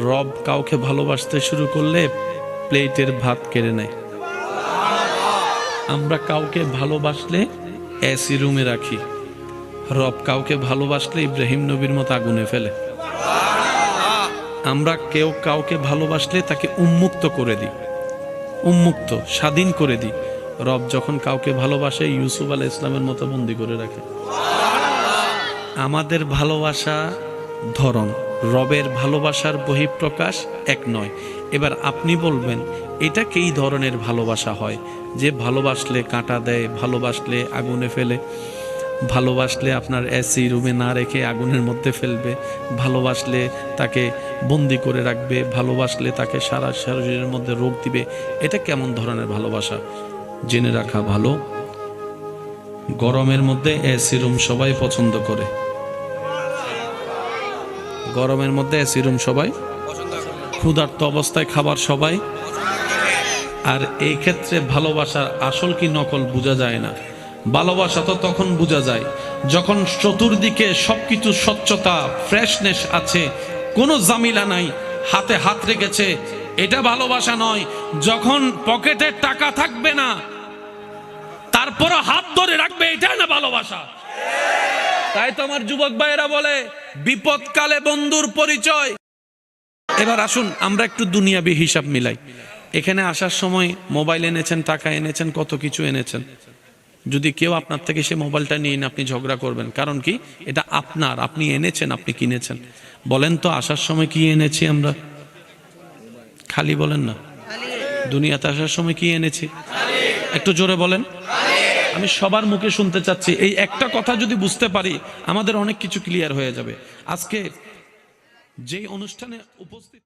রব কাউকে ভালোবাসতে শুরু করলে প্লেটের ভাত কেড়ে নেয়। আমরা কাউকে ভালোবাসলে এসি রুমে রাখি, রব কাউকে ভালোবাসলে ইব্রাহিম নবীর মতো আগুনে ফেলে। আমরা কেউ কাউকে ভালোবাসলে তাকে উন্মুক্ত করে দিই, উন্মুক্ত স্বাধীন করে দিই। রব যখন কাউকে ভালোবাসে ইউসুফ আলাইহিস সালামের মতো বন্দী করে রাখে। আমাদের ভালোবাসা ধরন, রবের ভালোবাসার বহিঃপ্রকাশ এক নয়। এবার আপনি বলবেন এটা কি ধরনের ভালোবাসা হয়? যে ভালোবাসলে কাঁটা দেয়, ভালোবাসলে আগুনে ফেলে, ভালোবাসলে আপনার এসি রুমে না রেখে আগুনের মধ্যে ফেলবে, ভালোবাসলে তাকে বন্দি করে রাখবে, ভালোবাসলে তাকে সারা শরীরের মধ্যে রোগ দিবে। এটা কেমন ধরনের ভালোবাসা? জেনে রাখা ভালো, গরমের মধ্যে এসি রুম সবাই পছন্দ করে। গরমের মধ্যে এসি রুম সবাই, ক্ষুধার্ত অবস্থায় খাবার সবাই। আর এই ক্ষেত্রে ভালোবাসার আসল কি নকল বোঝা যায় না। ভালোবাসা তো তখন বোঝা যায় যখন চতুর্দিকে সবকিছু স্বচ্ছতা, ফ্রেশনেস আছে, কোনো জামিলা নাই, হাতে হাত রেখেছে, এটা ভালোবাসা নয়। যখন পকেটে টাকা থাকবে না তারপর হাত ধরে রাখবে, এটা না ভালোবাসা। তাই তো আমার যুবক ভাইয়েরা বলে বিপদকালে বন্ধুর পরিচয়। এবার আসুন আমরা একটু দুনিয়াবি হিসাব মিলাই। এখানে আসার সময় মোবাইল এনেছেন, টাকা এনেছেন, কত কিছু এনেছেন। যদি কেউ আপনার থেকে সে মোবাইলটা নিয়ে আপনি ঝগড়া করবেন, কারণ কি? এটা আপনার, আপনি এনেছেন, আপনি কিনেছেন। বলেন তো আসার সময় কি এনেছি আমরা? খালি বলেন না। দুনিয়াতে আসার সময় কি এনেছি? একটু জোরে বলেন। আমি সবার মুখে শুনতে চাচ্ছি। এই একটা কথা যদি বুঝতে পারি আমাদের অনেক কিছু ক্লিয়ার হয়ে যাবে। আজকে যেই অনুষ্ঠানে উপস্থিত